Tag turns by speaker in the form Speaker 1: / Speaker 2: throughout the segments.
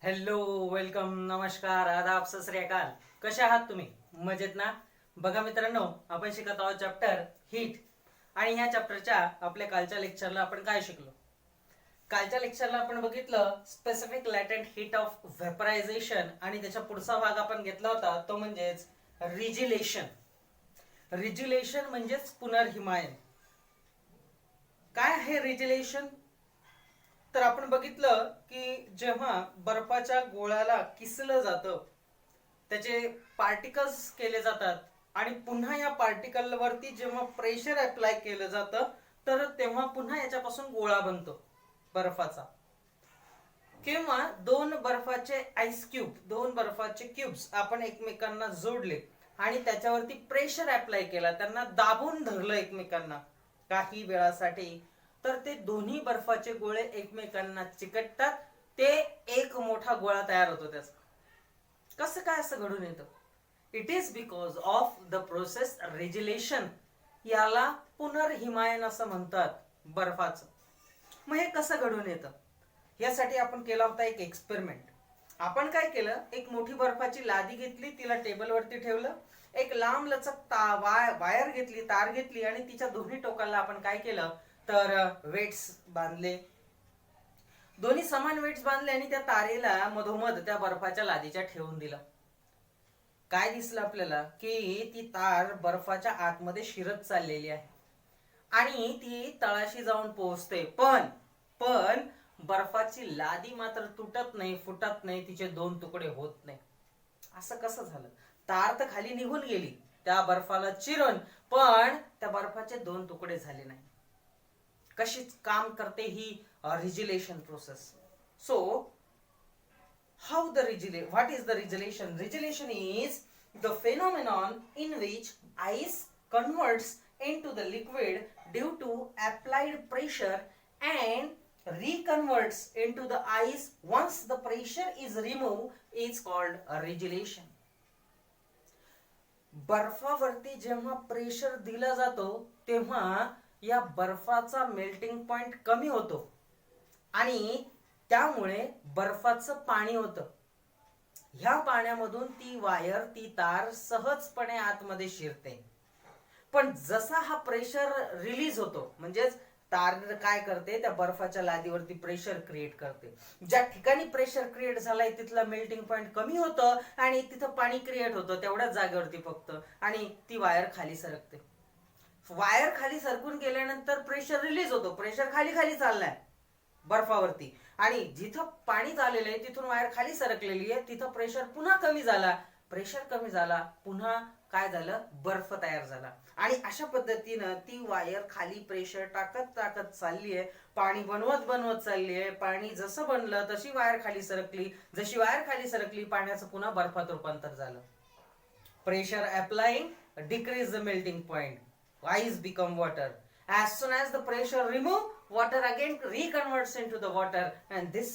Speaker 1: Hello, welcome, नमस्कार, आदाब, सत श्री अकाल. कसे आहात तुम्ही? मजेत ना? बघा मित्रांनो, आपण शिकत आहोत चॅप्टर हीट. आणि ह्या चॅप्टरच्या आपल्या कालच्या लेक्चरला आपण काय शिकलो? कालच्या लेक्चरला आपण बघितलं स्पेसिफिक लॅटेंट हीट ऑफ व्हेपरायझेशन, आणि त्याचा पुढचा भाग आपण घेतला होता तो म्हणजेच रिजिलेशन. रिजिलेशन म्हणजेच पुनर्हिमायन. काय आहे रिजिलेशन? तर आपण बघितलं की जेव्हा बर्फाच्या गोळ्याला किसलं जातं, त्याचे पार्टिकल्स केले जातात, आणि पुन्हा या पार्टिकल वरती जेव्हा प्रेशर अप्लाय केलं जातं, तर तेव्हा पुन्हा याच्यापासून गोळा बनतो बर्फाचा. किंवा दोन बर्फाचे क्यूब्स आपण एकमेकांना जोडले आणि त्याच्यावरती प्रेशर अप्लाय केला, त्यांना दाबून धरलं एकमेकांना काही वेळासाठी, तर ते दोन्ही बर्फाचे गोळे एकमेकांना चिकटतात, ते एक मोठा गोळा तयार होतो. त्याचा कसं काय असं घडून येतं? It is because of the process regelation. याला पुनर्हिमायन असं म्हणतात बर्फाचं. मग हे कसं घडून येतं? यासाठी आपण केला होता एक एक्सपेरिमेंट. आपण काय केलं, एक मोठी बर्फाची लादी घेतली, तिला टेबलवरती ठेवलं, एक लांब लचक वायर घेतली, तार घेतली, आणि तिच्या दोन्ही टोकाला आपण काय केलं तर वेट्स बांधले. दोन्ही समान वेट्स बांधले आणि त्या तारेला मधोमध त्या बर्फाच्या लादीच्या ठेवून दिलं. काय दिसलं आपल्याला की ती तार बर्फाच्या आतमध्ये शिरत चाललेली आहे आणि ती तळाशी जाऊन पोहोचते, पण पण बर्फाची लादी मात्र तुटत नाही, फुटत नाही, तिचे दोन तुकडे होत नाही. असं कसं झालं? तार तर खाली निघून गेली त्या बर्फाला चिरून, पण त्या बर्फाचे दोन तुकडे झाले नाही. कशी काम करते ही regelation process? So what is the rigilation? Rigilation is the phenomenon in which ice converts into the liquid due to applied pressure and reconverts into the ice once the pressure is removed is called a rigilation. बर्फावरती जेव्हा pressure दिला जातो तेव्हा या बर्फाचा melting point कमी होतो आणि त्यामुळे बर्फाचं पाणी होतं. ह्या पाण्यामधून ती वायर, ती तार सहजपणे आतमध्ये शिरते. पण जसा हा प्रेशर रिलीज होतो, म्हणजेच तार काय करते, त्या बर्फाच्या लादीवरती प्रेशर क्रिएट करते. ज्या ठिकाणी प्रेशर क्रिएट झालाय तिथलं मेल्टिंग पॉइंट कमी होतं आणि तिथं पाणी क्रिएट होतं तेवढ्याच जागेवरती फक्त, आणि ती वायर खाली सरकते. वायर खाली सरकून गेल्यानंतर प्रेशर रिलीज होतो, प्रेशर खाली खाली चाललाय बर्फावरती, आणि जिथं पाणी झालेलं आहे तिथून वायर खाली सरकलेली आहे, तिथं प्रेशर पुन्हा कमी झाला. प्रेशर कमी झाला, पुन्हा काय झालं, बर्फ तयार झाला. आणि अशा पद्धतीनं ती वायर खाली प्रेशर टाकत टाकत चालली आहे, पाणी बनवत बनवत चालली आहे. पाणी जसं बनलं तशी वायर खाली सरकली, जशी वायर खाली सरकली पाण्याचं पुन्हा बर्फात रूपांतर झालं. Pressure applying decrease the melting point. Ice become water. As soon as the pressure remove, water again reconverts into the water, and this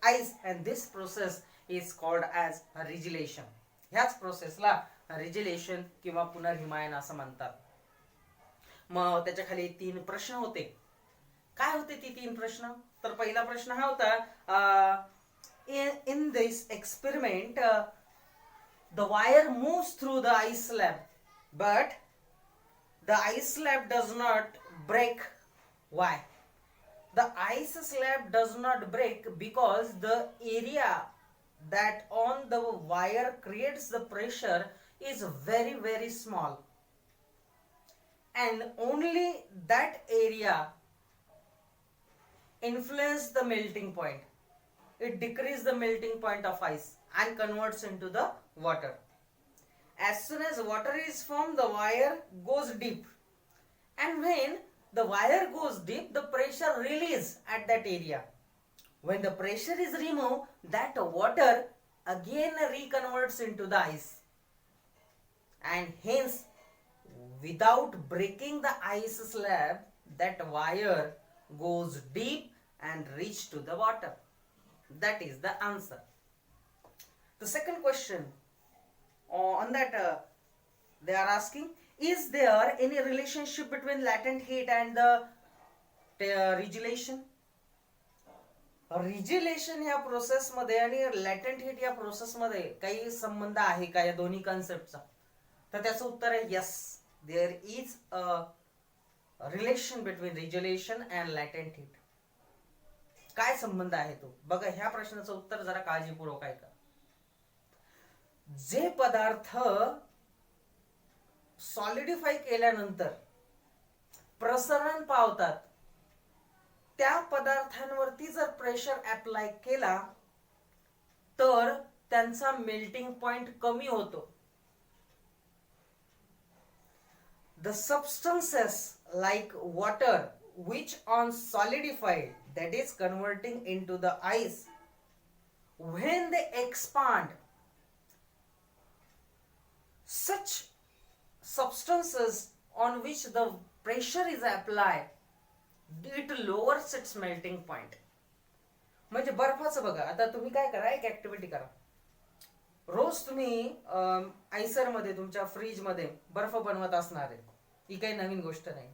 Speaker 1: ice, and this process is called as rigilation. ह्याच प्रोसेसला रिजिलेशन किंवा पुनर्हिमायन असं म्हणतात. मग त्याच्या खाली 3 प्रश्न होते. काय होते ती 3 प्रश्न? तर पहिला प्रश्न हा होता, in this experiment the wire moves through the ice slab, but the ice slab does not break. Why? The ice slab does not break because the area that on the wire creates the pressure is very very small, and only that area influences the melting point. It decreases the melting point of ice and converts into the water. As soon as water is formed, the wire goes deep, and when the wire goes deep, the pressure releases at that area. When the pressure is removed, that water again reconverts into the ice, and hence without breaking the ice slab, that wire goes deep and reach to the water. That is the answer. The second question on that, they are asking, is there any relationship between latent heat and the rigilation? रिजिलेशन या प्रोसेसमध्ये आणि लॅटेंट heat या प्रोसेसमध्ये काही संबंध आहे का या दोन्ही कन्सेप्टचा? तर त्याचं उत्तर आहे yes, there is a relation between regelation and latent heat. काय संबंध आहे तो बघा. ह्या प्रश्नाचं उत्तर जरा काळजीपूर्वक ऐका. जे पदार्थ सॉलिडिफाय केल्यानंतर प्रसरण पावतात त्या पदार्थांवरती जर प्रेशर अप्लाय केला तर त्यांचा मेल्टिंग पॉइंट कमी होतो. The substances like water which on solidified, that is converting into the ice, when they expand, such substances on which the pressure is applied, it lowers its melting point. म्हणजे बर्फाचं बघा, आता तुम्ही काय करा, एक activity करा. रोज तुम्ही आयसर मध्ये तुमच्या फ्रीज मध्ये बर्फ बनवत असणार आहे, ही काही नवीन गोष्ट नाही.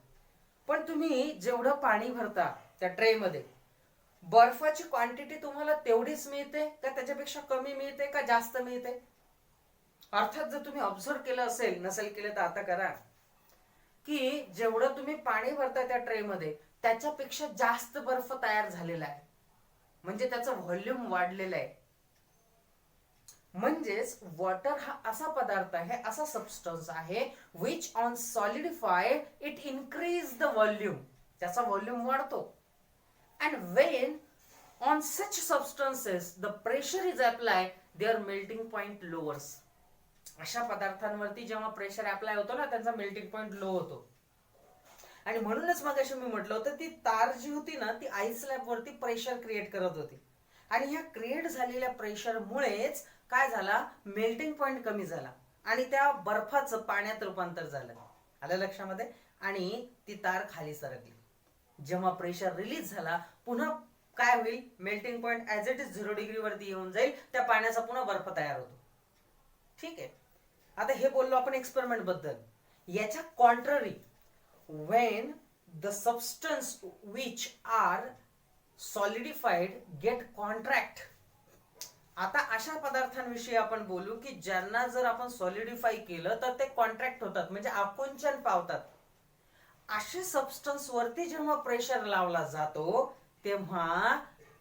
Speaker 1: पण तुम्ही जेवढं पाणी भरता त्या ट्रे मध्ये, बर्फाची क्वांटिटी तुम्हाला तेवढीच मिळते का त्याच्यापेक्षा कमी मिळते का जास्त मिळते? अर्थात जर तुम्ही ऑब्झर्व केलं असेल, नसेल केलं तर आता करा, की जेवढं तुम्ही पाणी भरता त्या ट्रे मध्ये त्याच्यापेक्षा जास्त बर्फ तयार झालेला आहे, म्हणजे त्याचं व्हॉल्यूम वाढलेलं आहे. म्हणजेच वॉटर हा असा पदार्थ आहे, असा सबस्टन्स आहे which on solidified it increase the volume, त्याचा व्हॉल्यूम वाढतो. And when on such substances the pressure is apply, their melting point lowers. अशा पदार्थांवरती जेव्हा प्रेशर अप्लाय होतो ना, त्यांचा मेल्टिंग पॉइंट लो होतो. आणि म्हणूनच मग अशी मी म्हटलं होतं, ती तार जी होती ना, ती आईस स्लॅब वरती प्रेशर क्रिएट करत होती. आणि ह्या क्रिएट झालेल्या प्रेशरमुळेच काय झाला, मेल्टिंग पॉइंट कमी झाला आणि त्या बर्फाचं पाण्यात रूपांतर झालं. आलं लक्षामध्ये? आणि ती तार खाली सरकली. जेव्हा प्रेशर रिलीज झाला, पुन्हा काय होईल, melting point as it is 0 degree वरती येऊन जाईल, त्या पाण्याचा पुन्हा बर्फ तयार होतो. ठीक आहे. आता हे बोललो आपण एक्सपेरिमेंट बद्दल. याच्या contrary, when the substance which are solidified get contract. आता अशा पदार्थांविषयी आपण बोलू की ज्यांना जर आपण सॉलिडिफाय केलं तर ते कॉन्ट्रॅक्ट होतात, म्हणजे आकुंचन पावतात. अशा सबस्टन्स वरती जेव्हा प्रेशर लावला जातो तेव्हा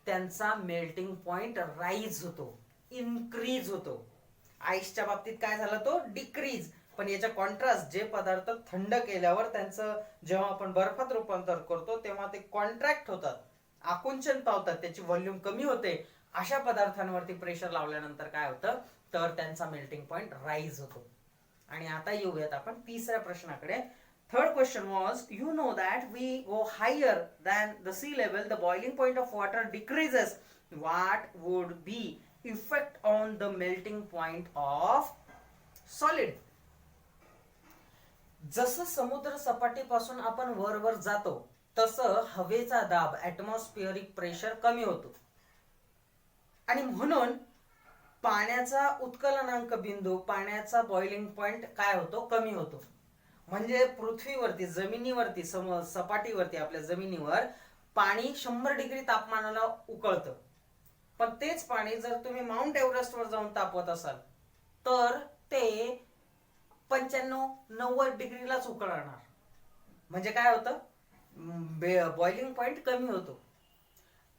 Speaker 1: त्यांचा मेल्टिंग पॉइंट राईज होतो, इन्क्रीज होतो. आईसच्या बाबतीत काय झालं, तो डिक्रीज. पण याच्या कॉन्ट्रास्ट, जे पदार्थ थंड केल्यावर त्यांचं जेव्हा आपण बर्फात रूपांतर करतो तेव्हा ते कॉन्ट्रॅक्ट होतात, आकुंचन पावतात, त्याची व्हॉल्यूम कमी होते. अशा पदार्थांवरती प्रेशर लावल्यानंतर काय होतं, तर त्यांचा मेल्टिंग पॉइंट राईज होतो. आणि आता येऊयात आपण तिसऱ्या प्रश्नाकडे. Third question was, you know that we go higher than the sea level, the boiling point of water decreases. What would be effect on the melting point of solid? जसं समुद्र सपाटीपासून आपण वर वर जातो तसं हवेचा दाब, ऍटमॉस्फिअरिक प्रेशर कमी होतो. आणि म्हणून पाण्याचा उत्कलनांक बिंदू, पाण्याचा बॉइलिंग पॉइंट काय होतो, कमी होतो. म्हणजे पृथ्वीवरती, जमिनीवरती, सपाटीवरती आपल्या जमिनीवर पाणी 100 डिग्री तापमानाला उकळतं. पण तेच पाणी जर तुम्ही माउंट एव्हरेस्ट वर जाऊन तापवत असाल तर ते 95-90 डिग्रीलाच उकळणार. म्हणजे काय होतं, बॉइलिंग पॉइंट कमी होतो.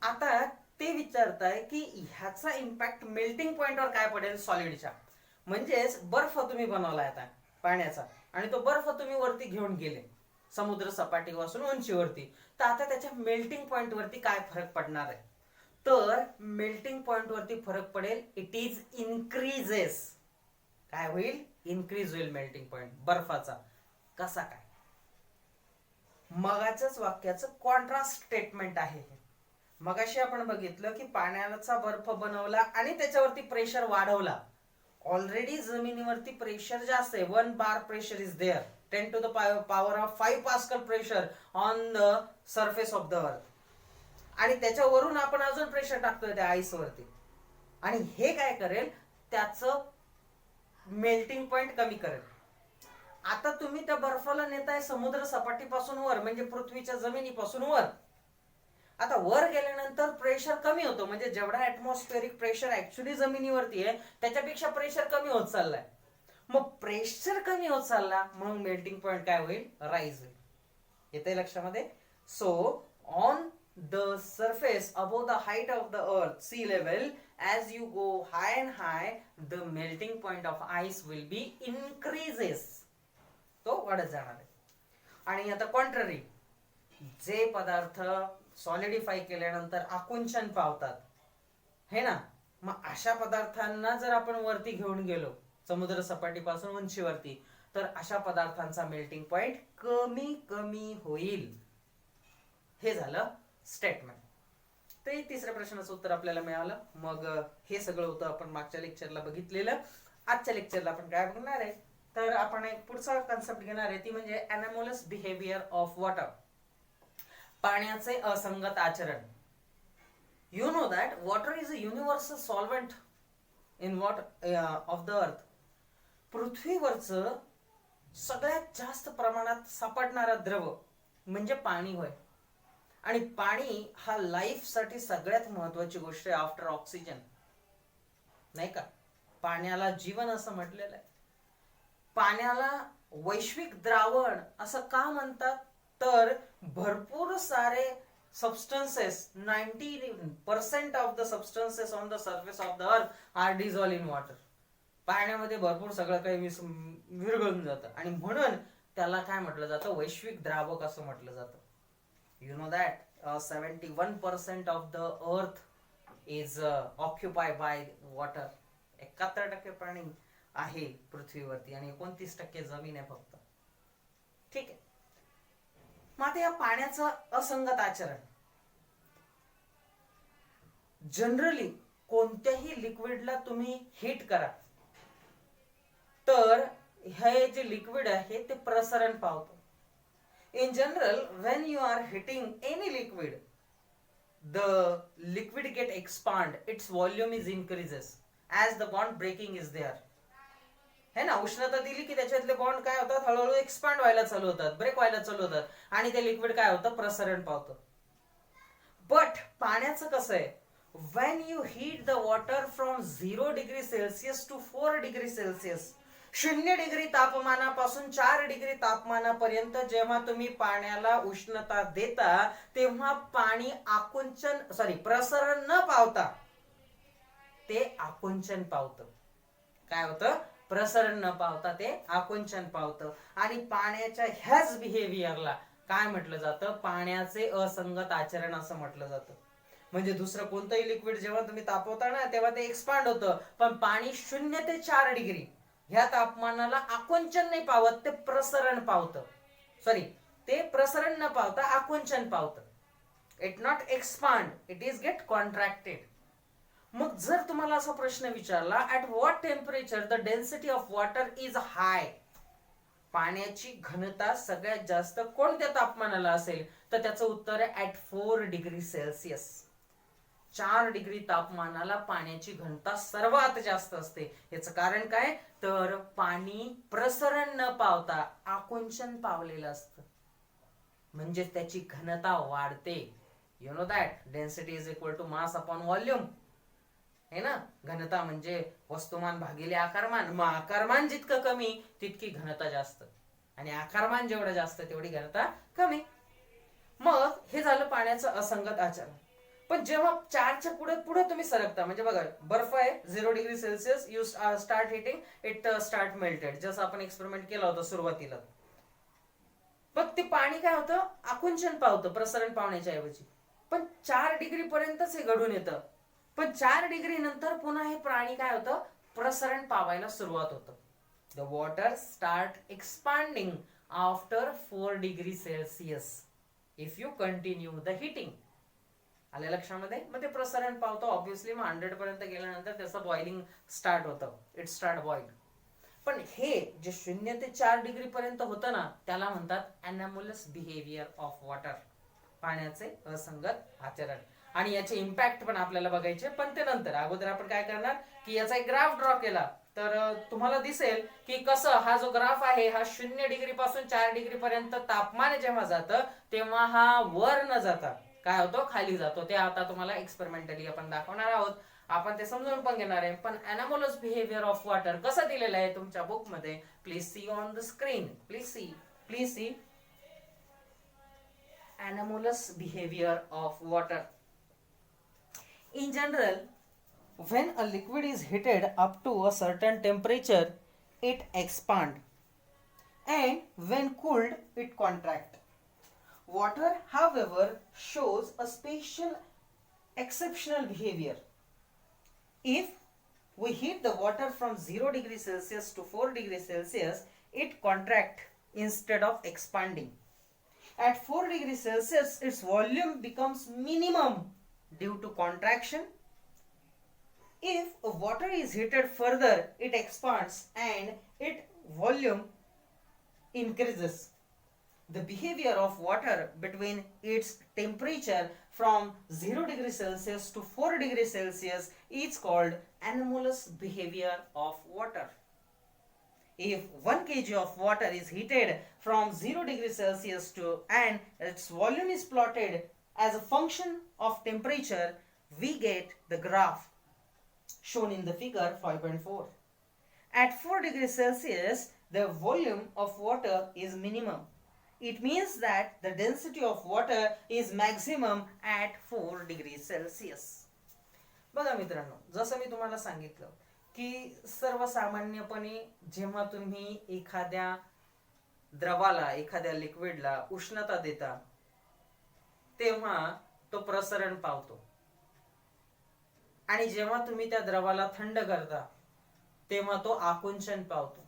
Speaker 1: आता ते विचारताय की ह्याचा इम्पॅक्ट मेल्टिंग पॉइंटवर काय पडेल सॉलिडच्या. म्हणजेच बर्फ तुम्ही बनवलाय आता पाण्याचा, आणि तो बर्फ तुम्ही वरती घेऊन गेले समुद्र सपाटीपासून उंचीवरती, तर आता त्याच्या मेल्टिंग पॉइंट वरती काय फरक पडणार आहे? तर मेल्टिंग पॉइंट वरती फरक पडेल, इट इज इन्क्रीजेस. काय होईल, इन्क्रीज होईल मेल्टिंग पॉइंट बर्फाचा. कसा काय? मगाच्याच वाक्याचं कॉन्ट्रास्ट स्टेटमेंट आहे हे. मगाशी आपण बघितलं की पाण्याचा बर्फ बनवला आणि त्याच्यावरती प्रेशर वाढवला. ऑलरेडी जमिनीवरती प्रेशर जास्त आहे, 1 bar pressure is there, 10 to the power of 5 Pascal pressure on the surface of the earth. आणि त्याच्यावरून आपण अजून प्रेशर टाकतोय त्या आईस वरती, आणि हे काय करेल, त्याचं मेल्टिंग पॉइंट कमी करेल. आता तुम्ही त्या बर्फाला नेताय समुद्र सपाटीपासून वर, म्हणजे पृथ्वीच्या जमिनीपासून वर. आता वर गेल्यानंतर प्रेशर कमी होतो, म्हणजे जेवढा ऍटमॉस्फेरिक प्रेशर ऍक्च्युली जमिनीवरती आहे त्याच्यापेक्षा प्रेशर कमी होत चाललाय. मग प्रेशर कमी होत चालला, मग मेल्टिंग पॉइंट काय होईल, राईज होईल. येते लक्षामध्ये. So on the surface above the height of the earth sea level, as you go high and high, the melting point of ice will be increases. तो वाढत जाणार आहे. आणि आता कॉन्ट्ररी, जे पदार्थ सॉलिडिफाय केल्यानंतर आकुंचन पावतात हे ना, मग अशा पदार्थांना जर आपण वरती घेऊन गेलो समुद्र सपाटीपासून उंचीवरती, तर अशा पदार्थांचा मेल्टिंग पॉइंट कमी कमी होईल. हे झालं स्टेटमेंट. ते तिसऱ्या प्रश्नाचं उत्तर आपल्याला मिळालं. मग हे सगळं होतं आपण मागच्या लेक्चरला बघितलेलं. आजच्या लेक्चरला आपण काय बघणार आहे, तर आपण एक पुढचा कन्सेप्ट घेणार आहे, ती म्हणजे अनॅमोलस बिहेवियर ऑफ वॉटर, पाण्याचे असंगत आचरण. You know that water is a universal solvent in water of the earth. पृथ्वीवरचं सगळ्यात जास्त प्रमाणात सापडणारा द्रव म्हणजे पाणी होय. आणि पाणी हा लाईफ साठी सगळ्यात महत्वाची गोष्ट आहे आफ्टर ऑक्सिजन, नाही का. पाण्याला जीवन असं म्हटलेलं आहे. पाण्याला वैश्विक द्रावण असं का म्हणतात, तर भरपूर सारे substances, 90% of the substances on the surface of the earth are dissolve in water. पाण्यामध्ये भरपूर सगळं काही विरघळून जातं, आणि म्हणून त्याला काय म्हटलं जातं, वैश्विक द्रावक असं म्हटलं जातं. You know that 71% of the earth is occupied by water. 71% पाणी आहे पृथ्वीवरती आणि 29% जमीन आहे फक्त. ठीक आहे. मग आता या पाण्याचं असंगत आचरण, जनरली कोणत्याही लिक्विडला तुम्ही हीट करा तर हे जे लिक्विड आहे ते प्रसरण पावतं. In general, when you are heating any liquid, the liquid get expand, its volume is increases as the bond breaking is there. है ना, उष्णता दिली की त्याच्यातले बॉन्ड काय होतात, हळूहळू एक्सपांड व्हायला चालू होतात, ब्रेक व्हायला चालू होतात, आणि ते लिक्विड काय होतं, प्रसरण पावतं. बट पाण्याचं कसं आहे, when you heat the water from 0 degree Celsius to 4 degree Celsius, 0 degree तापमानापासून 4 degree तापमानापर्यंत जेव्हा तुम्ही पाण्याला उष्णता देता, तेव्हा पाणी प्रसरण न पावता ते आकुंचन पावतं. काय होतं, प्रसरण न पावता ते आकुंचन पावतं. आणि पाण्याच्या ह्याच बिहेवियरला काय म्हटलं जातं, पाण्याचे असंगत आचरण असं म्हटलं जातं. म्हणजे दुसरं कोणतंही लिक्विड जेव्हा तुम्ही तापवता ना, तेव्हा ते एक्सपांड होतं, पण पाणी 0 ते 4 डिग्री ह्या तापमानाला आकुंचन नाही पावत, ते प्रसरण पावतं. ते प्रसरण न पावता आकुंचन पावतं. It not expand, it is get contracted. मग जर तुम्हाला असा प्रश्न विचारला, at what temperature the density of water is high, पाण्याची घनता सगळ्यात जास्त कोणत्या तापमानाला असेल, तर त्याचं उत्तर आहे ऍट 4 डिग्री सेल्सिअस. 4 डिग्री तापमानाला पाण्याची घनता सर्वात जास्त असते. याचं कारण काय, तर पाणी प्रसरण न पावता आकुंचन पावलेलं असतं, म्हणजे त्याची घनता वाढते. You know that density is equal to mass upon volume, है ना. घनता म्हणजे वस्तुमान भागिले आकारमान. मग आकारमान जितकं कमी तितकी घनता जास्त, आणि आकारमान जेवढं जास्त तेवढी घनता कमी. मग हे झालं पाण्याचं असंगत आचरण. पण जेव्हा 4च्या पुढे पुढे तुम्ही सरकता, म्हणजे बघा बर्फ आहे 0 degree Celsius, you start heating, it start melted, जसं आपण एक्सपेरिमेंट केला होता सुरुवातीला. पण ते पाणी काय होतं, आकुंचन पावतं प्रसरण पावण्याच्या ऐवजी. पण 4 डिग्री पर्यंतच हे घडून येतं. पण 4 डिग्री नंतर पुन्हा हे पाणी काय होतं, प्रसरण पावायला सुरुवात होतं. The water start expanding after 4 degree Celsius if you continue the heating. आल्या लक्षामध्ये. मग ते प्रसरण पावतं ऑब्व्हियसली. मग 100 पर्यंत गेल्यानंतर त्याचं बॉइलिंग स्टार्ट होतं, इट स्टार्ट बॉइल. पण हे जे 0 ते 4 डिग्री पर्यंत होतं ना, त्याला म्हणतात अनॅमोलस बिहेवियर ऑफ वॉटर, पाण्याचे असंगत आचरण. आणि याचे इम्पॅक्ट पण आपल्याला बघायचे, पण ते नंतर. अगोदर आपण काय करणार की याचा एक ग्राफ ड्रॉ केला, तर तुम्हाला दिसेल की कसं हा जो ग्राफ आहे हा 0 डिग्री पासून 4 डिग्री पर्यंत तापमान जेव्हा जातं तेव्हा हा वर न जाता काय होतो, खाली जातो. ते आता तुम्हाला एक्सपेरिमेंटली आपण दाखवणार आहोत, आपण ते समजून पण घेणार आहे. पण अनोमलस बिहेवियर ऑफ वॉटर कसं दिलेलं आहे तुमच्या बुक मध्ये, please see on the screen. Please see anomalous behavior of water. In general, when a liquid is heated up to a certain temperature, it expands, and when cooled, it contracts. Water, however, shows a special exceptional behavior. If we heat the water from 0 degrees Celsius to 4 degrees Celsius, it contracts instead of expanding. At 4 degrees Celsius, its volume becomes minimum due to contraction. If water is heated further, it expands and its volume increases. The behavior of water between its temperature from 0 degrees Celsius to 4 degrees Celsius is called anomalous behavior of water. If 1 kg of water is heated from 0 degrees Celsius to and its volume is plotted as a function of temperature, we get the graph shown in the figure 5.4. At 4 degrees Celsius, the volume of water is minimum. It means that the density of water is maximum at 4 degrees Celsius. बघा मित्रांनो, जसं मी तुम्हाला सांगितलं की सर्वसामान्यपणे जेव्हा तुम्ही एखाद्या द्रवाला, एखाद्या लिक्विडला उष्णता देता, तेव्हा तो प्रसरण पावतो, आणि जेव्हा तुम्ही त्या द्रवाला थंड करता तेव्हा तो आकुंचन पावतो.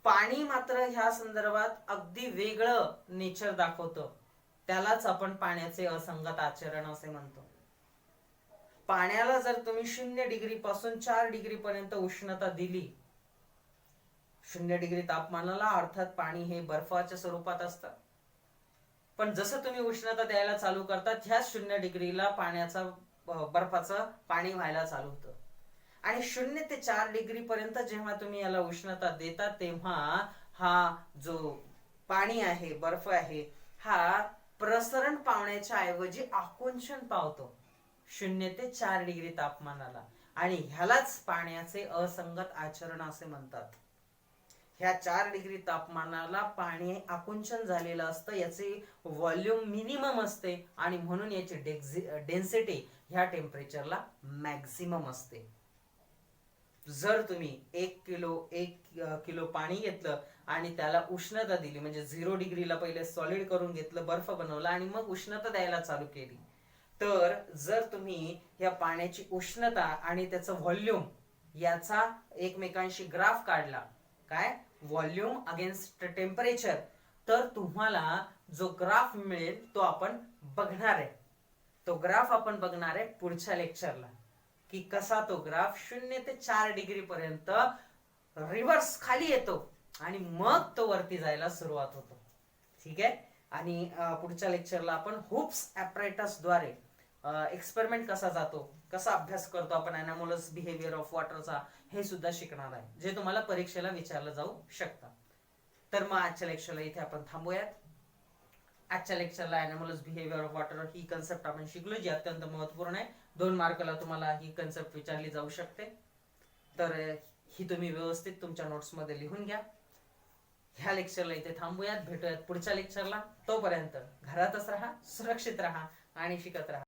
Speaker 1: पाणी मात्र ह्या संदर्भात अगदी वेगळं नेचर दाखवतं. त्यालाच आपण पाण्याचे असंगत आचरण असे म्हणतो. पाण्याला जर तुम्ही 0 डिग्री पासून 4 डिग्री पर्यंत उष्णता दिली, 0 डिग्री तापमानाला, अर्थात पाणी हे बर्फाच्या स्वरूपात असतं, पण जसं तुम्ही उष्णता द्यायला चालू करता, ह्या 0 डिग्रीला पाण्याचा, बर्फाचं पाणी व्हायला चालू होतं. आणि 0 ते 4 डिग्री पर्यंत जेव्हा तुम्ही याला उष्णता देता, तेव्हा हा जो पाणी आहे, बर्फ आहे, हा प्रसरण पावण्याच्या ऐवजी आकुंचन पावतो 0 ते 4 डिग्री तापमानाला, आणि ह्यालाच पाण्याचे असंगत आचरण असे म्हणतात. ह्या 4 डिग्री तापमानाला पाणी आकुंचन झालेलं असतं, याचे व्हॉल्यूम मिनिमम असते, आणि म्हणून याची डेन्सिटी ह्या टेम्परेचरला मॅक्सिमम असते. जर तुम्ही 1 किलो पाणी घेतलं आणि त्याला उष्णता दिली, म्हणजे 0 डिग्रीला पहिले सॉलिड करून घेतलं, बर्फ बनवला, आणि मग उष्णता द्यायला चालू केली, तर जर तुम्ही या पाण्याची उष्णता आणि त्याचं व्हॉल्यूम याचा एकमेकांशी ग्राफ काढला, काय, व्हॉल्यूम अगेन्स्ट टेम्परेचर, तर तुम्हाला जो ग्राफ मिळेल तो आपण बघणार आहे. तो ग्राफ आपण बघणार आहे पुढच्या लेक्चरला, की कसा तो ग्राफ 0 ते 4 डिग्री पर्यंत रिव्हर्स खाली येतो आणि मग तो वरती जायला सुरुवात होतो. ठीक आहे. आणि पुढच्या लेक्चरला आपण हुप्स ॲपरेटस द्वारे एक्सपेरिमेंट कसा जातो, कसा अभ्यास करतो आपण अनोमलस बिहेवियर ऑफ वॉटरचा, हे सुद्धा शिकणार आहे, जे तुम्हाला परीक्षेला विचारलं जाऊ शकतं. तर मग आजच्या लेक्चरला इथे आपण थांबूयात. आजच्या लेक्चरला अनोमलस बिहेवियर ऑफ वॉटर ही कन्सेप्ट आपण शिकलो, जी अत्यंत महत्त्वपूर्ण आहे. 2 मार्कला तुम्हाला ही कन्सेप्ट विचारली जाऊ शकते, तर ही तुम्ही व्यवस्थित तुमच्या नोट्स मध्ये लिहून घ्या. ह्या लेक्चरला इथे थांबूयात, भेटूयात पुढच्या लेक्चरला. तोपर्यंत घरातच राहा, सुरक्षित राहा आणि शिकत राहा.